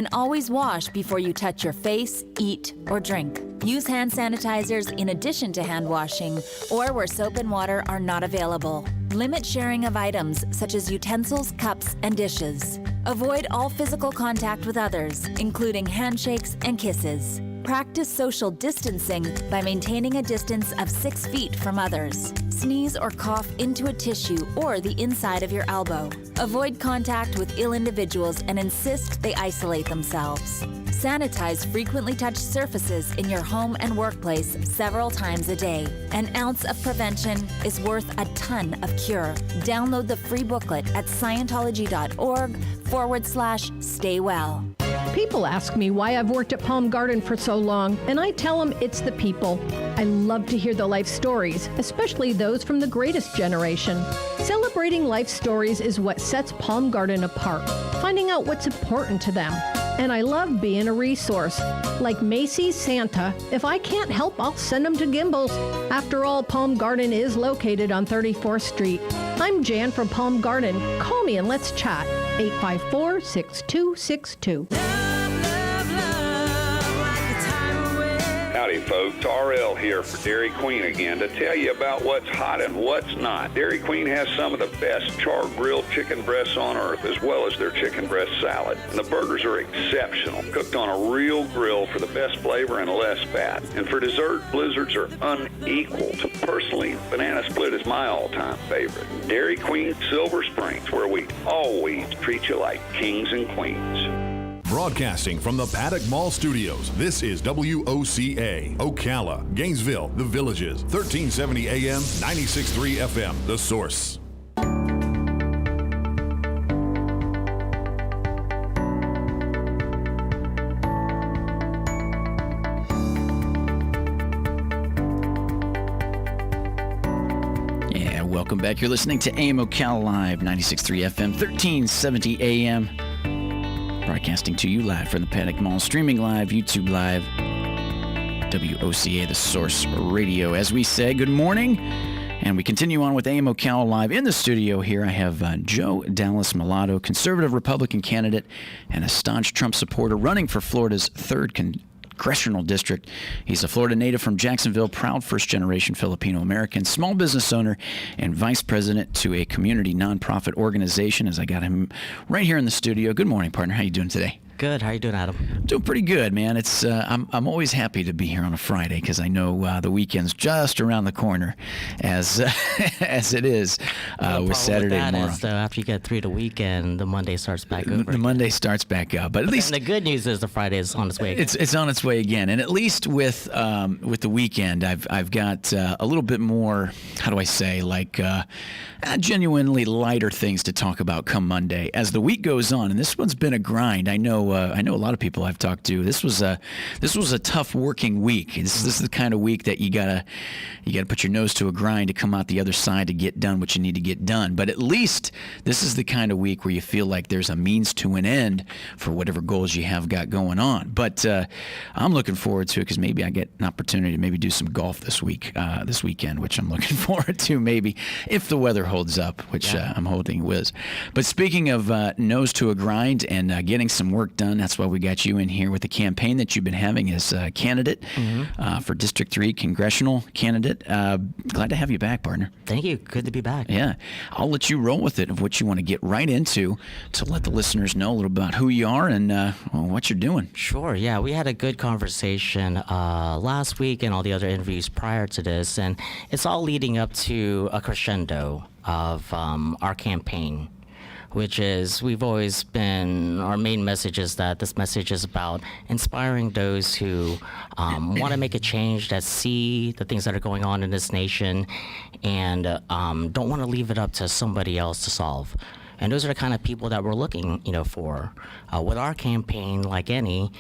And always wash before you touch your face, eat, or drink. Use hand sanitizers in addition to hand washing or where soap and water are not available. Limit sharing of items such as utensils, cups, and dishes. Avoid all physical contact with others, including handshakes and kisses. Practice social distancing by maintaining a distance of 6 feet from others. Sneeze or cough into a tissue or the inside of your elbow. Avoid contact with ill individuals and insist they isolate themselves. Sanitize frequently touched surfaces in your home and workplace several times a day. An ounce of prevention is worth a ton of cure. Download the free booklet at Scientology.org/stay well. People ask me why I've worked at Palm Garden for so long, and I tell them it's the people. I love to hear the life stories, especially those from the greatest generation. Celebrating life stories is what sets Palm Garden apart, finding out what's important to them. And I love being a resource. Like Macy's Santa, if I can't help, I'll send them to Gimbel's. After all, Palm Garden is located on 34th Street. I'm Jan from Palm Garden. Call me and let's chat. 854-6262. Howdy, folks. RL here for Dairy Queen again to tell you about what's hot and what's not. Dairy Queen has some of the best char-grilled chicken breasts on earth, as well as their chicken breast salad. And the burgers are exceptional, cooked on a real grill for the best flavor and less fat. And for dessert, blizzards are unequaled. Personally, banana split is my all-time favorite. Dairy Queen Silver Springs, where we always treat you like kings and queens. Broadcasting from the Paddock Mall Studios, this is WOCA, Ocala, Gainesville, The Villages, 1370 AM, 96.3 FM, The Source. Yeah, welcome back. You're listening to AM Ocala Live, 96.3 FM, 1370 AM. Broadcasting to you live from the Paddock Mall, streaming live, YouTube Live, WOCA, The Source Radio. As we say, good morning, and we continue on with AM Ocala Live. In the studio here, I have Joe Dallas Millado, conservative Republican candidate and a staunch Trump supporter, running for Florida's 3rd Congressional District. He's a Florida native from Jacksonville, proud first-generation Filipino-American, small business owner, and vice president to a community nonprofit organization, as I got him right here in the studio. Good morning, partner. How you doing today? Good. How you doing, Adam? I'm doing pretty good, man. It's I'm always happy to be here on a Friday because I know the weekend's just around the corner, as as it is with Saturday with that tomorrow. is, after you get through the weekend, the Monday starts back over. The Monday starts back up, but at least the good news is the Friday is on its way again. It's on its way again, and at least with the weekend, I've got a little bit more. How do I say, like genuinely lighter things to talk about come Monday as the week goes on. And this one's been a grind. I know a lot of people I've talked to. This was a tough working week. This is the kind of week that you gotta put your nose to a grind to come out the other side to get done what you need to get done. But at least this is the kind of week where you feel like there's a means to an end for whatever goals you have got going on. But I'm looking forward to it because maybe I get an opportunity to maybe do some golf this weekend, which I'm looking forward to maybe if the weather holds up, which I'm hoping it will. But speaking of nose to a grind and getting some work done, that's why we got you in here with the campaign that you've been having as a candidate for District 3 congressional candidate. Glad to have you back, partner. Thank you. Good to be back. Yeah. I'll let you roll with it of what you want to get right into to let the listeners know a little about who you are and what you're doing. Sure. Yeah, we had a good conversation last week and all the other interviews prior to this, and it's all leading up to a crescendo of our campaign, which is our main message is that this message is about inspiring those who want to make a change, that see the things that are going on in this nation and don't want to leave it up to somebody else to solve. And those are the kind of people that we're looking, for. With our campaign, like any,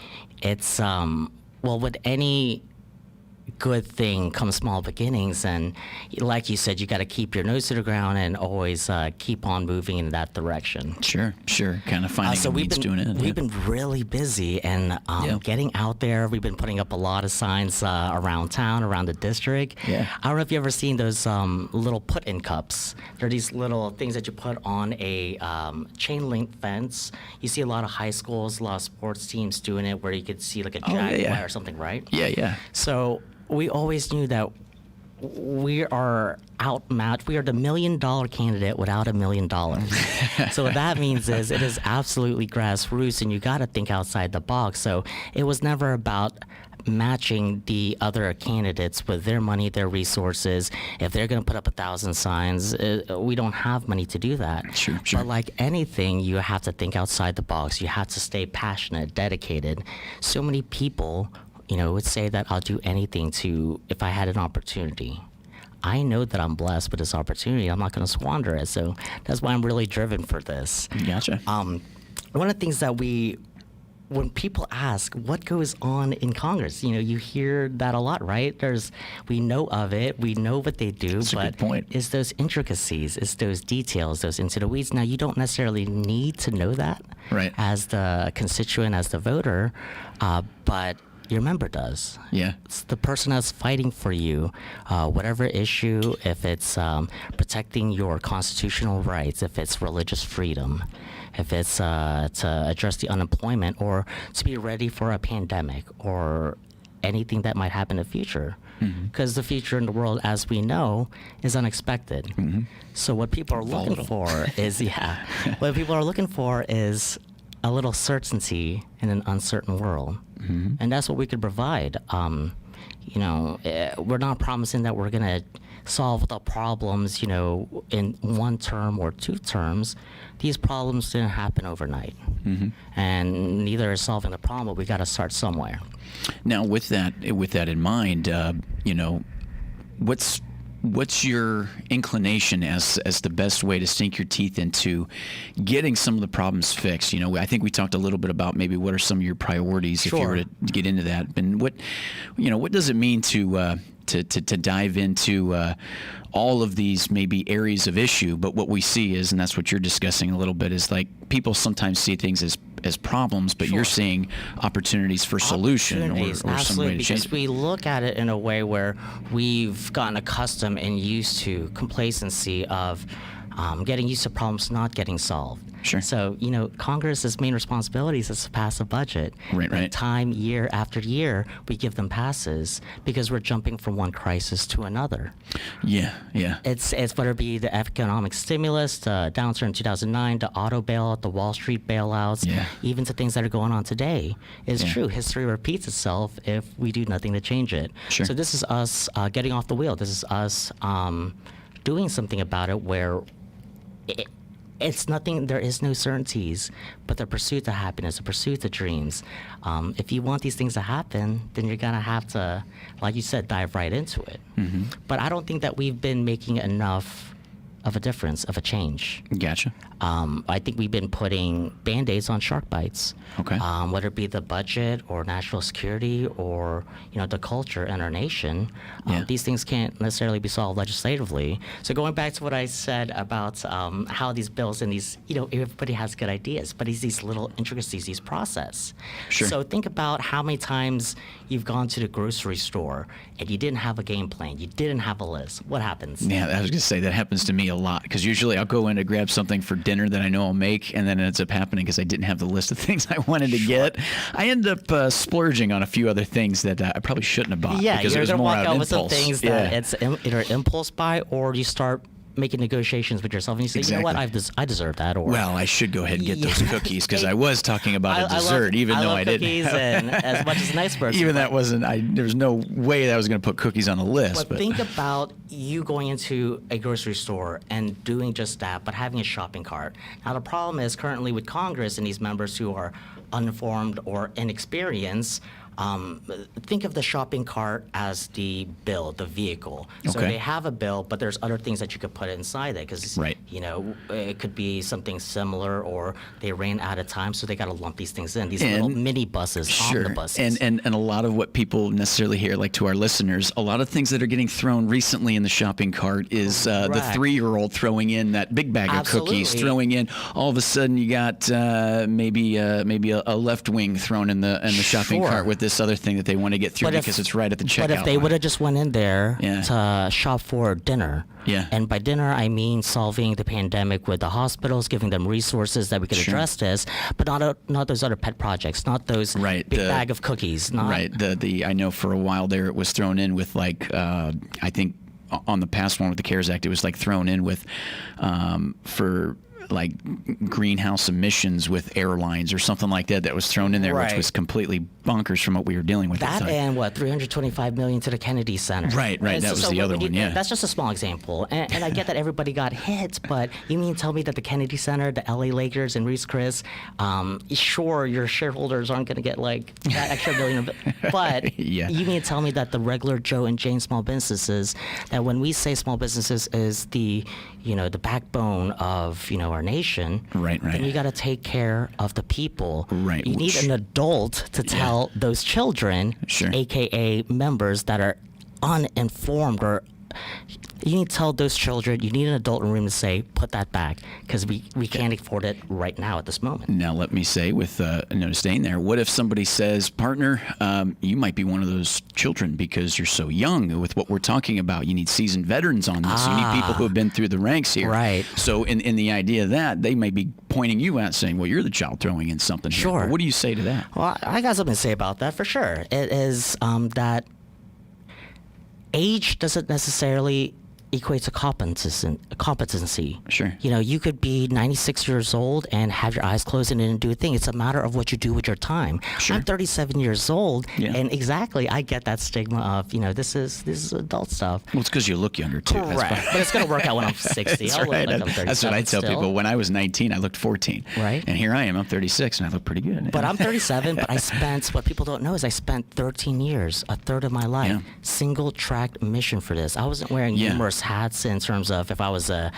it's, with any good thing comes small beginnings, and like you said, you got to keep your nose to the ground and always keep on moving in that direction. Sure. Kind of finding a means doing it. We've been really busy and getting out there. We've been putting up a lot of signs around town, around the district. Yeah. I don't know if you've ever seen those little put-in cups. They're these little things that you put on a chain link fence. You see a lot of high schools, a lot of sports teams doing it, where you could see like a jaguar or something, right? Yeah. So we always knew that we are outmatched. We are the $1 million candidate without $1 million. So what that means is it is absolutely grassroots, and you got to think outside the box. So it was never about matching the other candidates with their money, their resources. If they're going to put up 1,000 signs, we don't have money to do that. Sure. But like anything, you have to think outside the box. You have to stay passionate, dedicated. So many people, would say that I'll do anything if I had an opportunity. I know that I'm blessed with this opportunity. I'm not going to squander it. So that's why I'm really driven for this. Gotcha. One of the things that when people ask what goes on in Congress, you hear that a lot, right? We know of it, we know what they do, That's but a good point. it's those intricacies, it's those details, those into the weeds. Now, you don't necessarily need to know that Right. as the constituent, as the voter, but your member does. Yeah. It's the person that's fighting for you, whatever issue, if it's protecting your constitutional rights, if it's religious freedom, if it's to address the unemployment, or to be ready for a pandemic, or anything that might happen in the future. Because the future in the world, as we know, is unexpected. So what people are looking for is, what people are looking for is a little certainty in an uncertain world. And that's what we could provide. We're not promising that we're going to solve the problems, in one term or 2 terms. These problems didn't happen overnight. And neither is solving the problem, but we got to start somewhere. Now, with that in mind, what's your inclination as the best way to sink your teeth into getting some of the problems fixed? I think we talked a little bit about maybe what are some of your priorities if you were to get into that, and what does it mean to dive into all of these maybe areas of issue, but what we see is, and that's what you're discussing a little bit, is like people sometimes see things as problems, but you're seeing opportunities for solution or some way to change. Because we look at it in a way where we've gotten accustomed and used to complacency of getting used to problems not getting solved. Sure. So, Congress's main responsibility is to pass a budget. Right. And time, year after year, we give them passes because we're jumping from one crisis to another. Yeah. It's whether it be the economic stimulus, the downturn in 2009, the auto bailout, the Wall Street bailouts, even to things that are going on today. It's true. History repeats itself if we do nothing to change it. Sure. So this is us getting off the wheel. This is us doing something about it where it's nothing, there is no certainties, but the pursuit of happiness, the pursuit of dreams. If you want these things to happen, then you're going to have to, like you said, dive right into it. But I don't think that we've been making enough of a difference, of a change. Gotcha. I think we've been putting Band-Aids on shark bites. Okay. Whether it be the budget or national security or, the culture in our nation, these things can't necessarily be solved legislatively. So going back to what I said about how these bills and these, everybody has good ideas, but it's these little intricacies, these process. Sure. So think about how many times you've gone to the grocery store and you didn't have a game plan, you didn't have a list. What happens? Yeah, I was going to say that happens to me a lot, because usually I'll go in to grab something for dinner that I know I'll make, and then it ends up happening because I didn't have the list of things I wanted to get. I end up splurging on a few other things that I probably shouldn't have bought, because it was more out of with some impulse. things that it's either impulse buy, or you start making negotiations with yourself and you say, Exactly. you know what, I deserve that. Or Well, I should go ahead and get those cookies, because I was talking about a dessert, even though I didn't. Cookies and as much as an iceberg. Even that wasn't. There was no way that I was going to put cookies on the list. But think about you going into a grocery store and doing just that, but having a shopping cart. Now the problem is currently with Congress and these members who are uninformed or inexperienced, think of the shopping cart as the bill, the vehicle. So Okay. they have a bill, but there's other things that you could put inside it because, Right. it could be something similar, or they ran out of time, so they got to lump these things in. These little mini buses, Sure. omnibuses. And a lot of what people necessarily hear, like to our listeners, a lot of things that are getting thrown recently in the shopping cart is the Correct. 3-year-old throwing in that big bag of cookies, Absolutely. throwing in. All of a sudden, you got maybe a left wing thrown in the shopping Sure. cart with this other thing that they want to get through because it's right at the checkout. But if they line. would have just went in there Yeah. to shop for dinner, Yeah. and by dinner I mean solving the pandemic with the hospitals, giving them resources that we could Sure. address this, but not those other pet projects, not those Right, big the- bag of cookies, not Right. The I know for a while there it was thrown in with like I think on the past one with the CARES Act it was like thrown in with for like greenhouse emissions with airlines or something like that was thrown in there, which Right. was completely bonkers from what we were dealing with at that, the time. and what, $325 million to the Kennedy Center. Right, And that was the what other we one, need- yeah. That's just a small example, and I get that everybody got hit, but you mean tell me that the Kennedy Center, the LA Lakers, and Ruth's Chris, sure, your shareholders aren't going to get like that extra million, but Yeah. you mean tell me that the regular Joe and Jane small businesses, that when we say small businesses is the backbone of our nation, Right. then you got to take care of the people. Right, You need which- an adult to tell those children, Sure. aka members that are uninformed, or you need to tell those children, you need an adult in the room to say, put that back, because we can't afford it right now at this moment. Now, let me say, with a note staying there, what if somebody says, partner, you might be one of those children because you're so young with what we're talking about. You need seasoned veterans on this. You need people who have been through the ranks here. Right. So in the idea of that, they may be pointing you out saying, well, you're the child throwing in something here. Sure. What do you say to that? Well, I got something to say about that for sure. It is that age doesn't necessarily equate to competency. Sure. You could be 96 years old and have your eyes closed and didn't do a thing. It's a matter of what you do with your time. Sure. I'm 37 years old, Yeah. and exactly, I get that stigma of, this is adult stuff. Well, it's because you look younger, too. That's Correct. But it's going to work out when I'm 60. That's I'll look right. like I'm 37 That's what I tell still. people. When I was 19, I looked 14. Right. And here I am. I'm 36, and I look pretty good. But I'm 37, but I spent, what people don't know is I spent 13 years, a third of my life, Yeah. single-track mission for this. I wasn't wearing Yeah. numerous hats in terms of if I was a,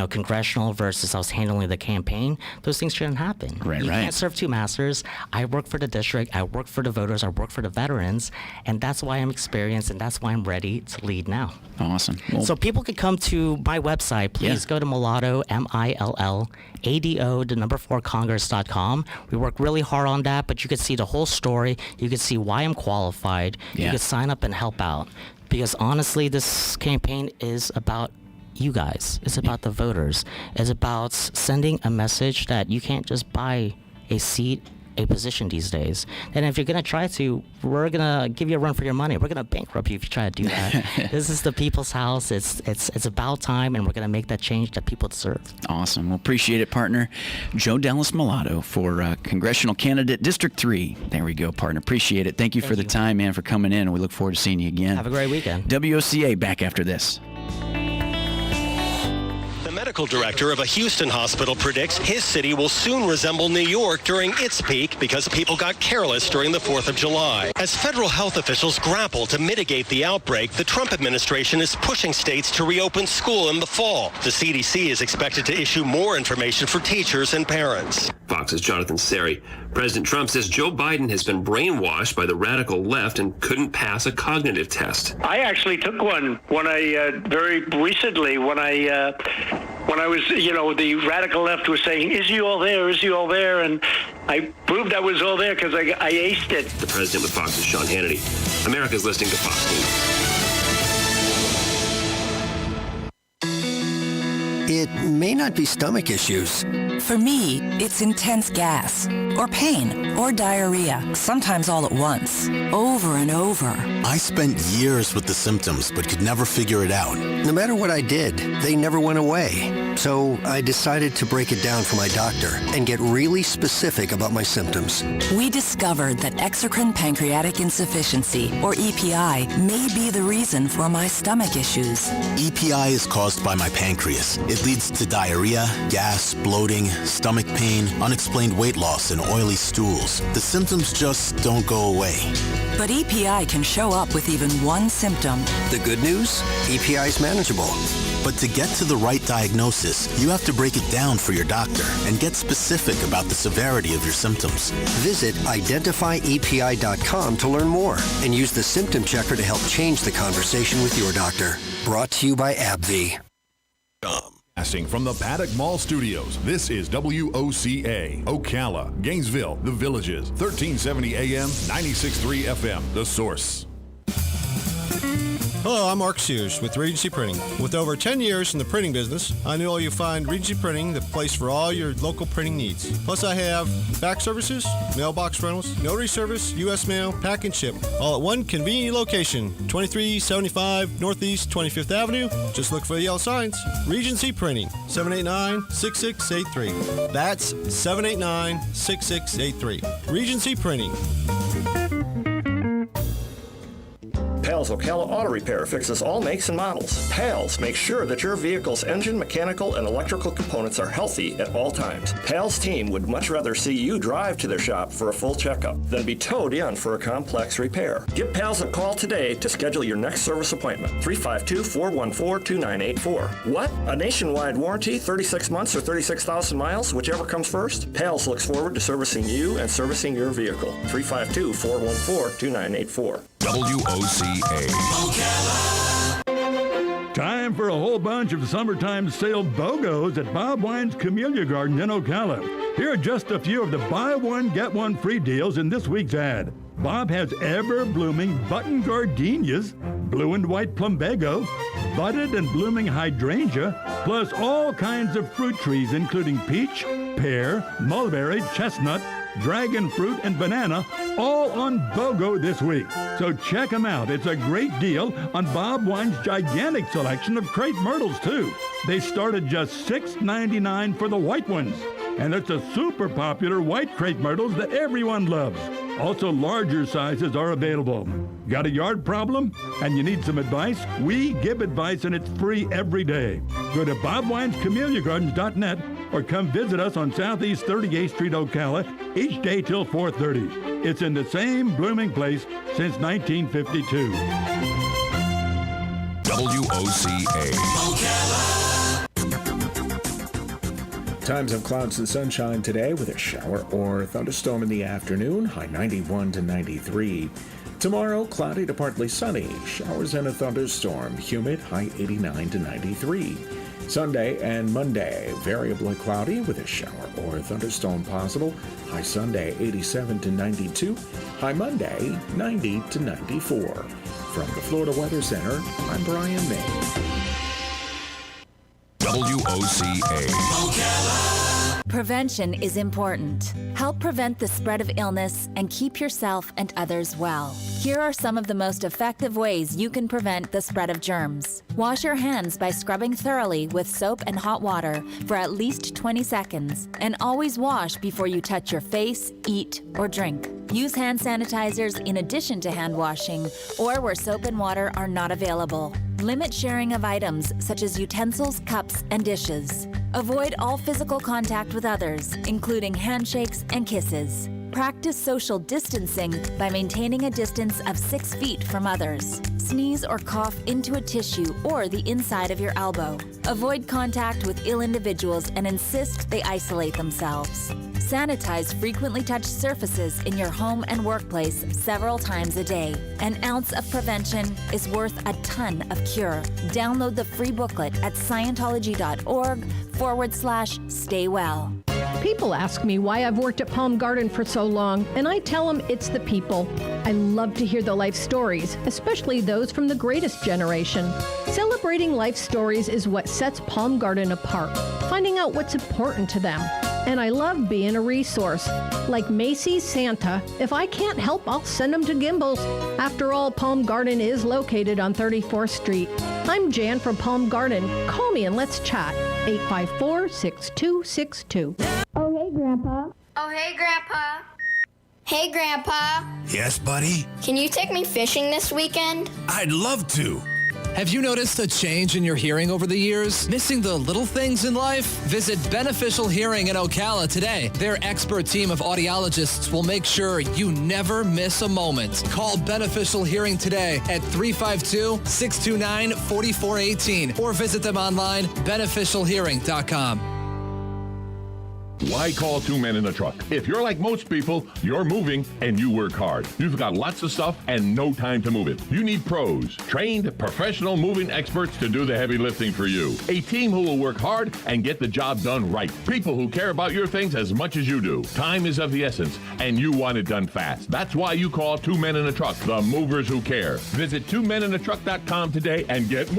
congressional versus I was handling the campaign. Those things shouldn't happen. Right, You right. can't serve two masters. I work for the district, I work for the voters, I work for the veterans, and that's why I'm experienced, and that's why I'm ready to lead now. Awesome. Well, So people can come to my website. Please Yeah. go to Millado, MILLADO, the number 4 Congress.com. We work really hard on that, but you could see the whole story. You could see why I'm qualified. Yeah. You could sign up and help out. Because honestly, this campaign is about you guys. It's about the voters. It's about sending a message that you can't just buy a seat, a position these days. And if you're going to try to, we're going to give you a run for your money. We're going to bankrupt you if you try to do that. This is the people's house. It's about time, and we're going to make that change that people deserve. Awesome. Well, appreciate it, partner. Joe Dallas Millado for Congressional Candidate District 3. There we go, partner. Appreciate it. Thank you for the time, man, for coming in. We look forward to seeing you again. Have a great weekend. WOCA back after this. The medical director of a Houston hospital predicts his city will soon resemble New York during its peak because people got careless during the 4th of July. As federal health officials grapple to mitigate the outbreak, the Trump administration is pushing states to reopen school in the fall. The CDC is expected to issue more information for teachers and parents. Fox's Jonathan Seri. President Trump says Joe Biden has been brainwashed by the radical left and couldn't pass a cognitive test. I actually took one when I very recently when I was, the radical left was saying, "Is he all there? Is he all there?" And I proved I was all there because I aced it. The president with Fox's Sean Hannity. America's listening to Fox News. It may not be stomach issues. For me, it's intense gas, or pain, or diarrhea, sometimes all at once, over and over. I spent years with the symptoms, but could never figure it out. No matter what I did, they never went away. So I decided to break it down for my doctor and get really specific about my symptoms. We discovered that exocrine pancreatic insufficiency, or EPI, may be the reason for my stomach issues. EPI is caused by my pancreas. It leads to diarrhea, gas, bloating, stomach pain, unexplained weight loss, and oily stools. The symptoms just don't go away. But EPI can show up with even one symptom. The good news? EPI is manageable. But to get to the right diagnosis, you have to break it down for your doctor and get specific about the severity of your symptoms. Visit identifyepi.com to learn more and use the symptom checker to help change the conversation with your doctor. Brought to you by AbbVie. Broadcasting from the Paddock Mall Studios, this is WOCA, Ocala, Gainesville, The Villages, 1370 AM, 96.3 FM, The Source. Hello, I'm Mark Sears with Regency Printing. With over 10 years in the printing business, I know you'll find Regency Printing the place for all your local printing needs. Plus, I have fax services, mailbox rentals, notary service, U.S. mail, pack and ship, all at one convenient location, 2375 Northeast 25th Avenue. Just look for the yellow signs. Regency Printing, 789-6683. That's 789-6683. Regency Printing. Pals Ocala Auto Repair fixes all makes and models. Pals makes sure that your vehicle's engine, mechanical, and electrical components are healthy at all times. Pals team would much rather see you drive to their shop for a full checkup than be towed in for a complex repair. Give Pals a call today to schedule your next service appointment. 352-414-2984. What? A nationwide warranty, 36 months or 36,000 miles, whichever comes first? Pals looks forward to servicing you and servicing your vehicle. 352-414-2984. WOCA. Time for a whole bunch of summertime sale BOGOs at Bob Wine's Camellia Garden in Ocala. Here are just a few of the buy one, get one free deals in this week's ad. Bob has ever-blooming button gardenias, blue and white plumbago, budded and blooming hydrangea, plus all kinds of fruit trees including peach, pear, mulberry, chestnut, dragon fruit, and banana, all on BOGO this week. So check them out. It's a great deal on Bob Wine's gigantic selection of crepe myrtles, too. They start at just $6.99 for the white ones. And it's a super popular white crepe myrtles that everyone loves. Also, larger sizes are available. Got a yard problem and you need some advice? We give advice and it's free every day. Go to bobwinescamelliagardens.net or come visit us on Southeast 38th Street, Ocala, each day till 4:30. It's in the same blooming place since 1952. WOCA. Times of clouds and sunshine today with a shower or thunderstorm in the afternoon, high 91 to 93. Tomorrow, cloudy to partly sunny, showers and a thunderstorm, humid, high 89 to 93. Sunday and Monday, variably cloudy with a shower or thunderstorm possible, high Sunday 87 to 92, high Monday 90 to 94. From the Florida Weather Center, I'm Brian May. WOCA. Prevention is important. Help prevent the spread of illness and keep yourself and others well. Here are some of the most effective ways you can prevent the spread of germs. Wash your hands by scrubbing thoroughly with soap and hot water for at least 20 seconds, and always wash before you touch your face, eat, or drink. Use hand sanitizers in addition to hand washing or where soap and water are not available. Limit sharing of items such as utensils, cups, and dishes. Avoid all physical contact with others, including handshakes and kisses. Practice social distancing by maintaining a distance of 6 feet from others. Sneeze or cough into a tissue or the inside of your elbow. Avoid contact with ill individuals and insist they isolate themselves. Sanitize frequently touched surfaces in your home and workplace several times a day. An ounce of prevention is worth a ton of cure. Download the free booklet at Scientology.org/stay well. People ask me why I've worked at Palm Garden for so long, and I tell them it's the people. I love to hear the life stories, especially those from the greatest generation. Celebrating life stories is what sets Palm Garden apart, finding out what's important to them. And I love being a resource. Like Macy's Santa, if I can't help, I'll send them to Gimbel's. After all, Palm Garden is located on 34th Street. I'm Jan from Palm Garden. Call me and let's chat. 854-6262. Oh, hey, Grandpa. Oh, hey, Grandpa. Hey, Grandpa. Yes, buddy? Can you take me fishing this weekend? I'd love to. Have you noticed a change in your hearing over the years? Missing the little things in life? Visit Beneficial Hearing in Ocala today. Their expert team of audiologists will make sure you never miss a moment. Call Beneficial Hearing today at 352-629-4418 or visit them online, beneficialhearing.com. Why call two men in a truck? If you're like most people, you're moving and you work hard. You've got lots of stuff and no time to move it. You need pros, trained, professional moving experts to do the heavy lifting for you. A team who will work hard and get the job done right. People who care about your things as much as you do. Time is of the essence, and you want it done fast. That's why you call Two Men in a Truck, the movers who care. Visit twomeninatruck.com today and get moving.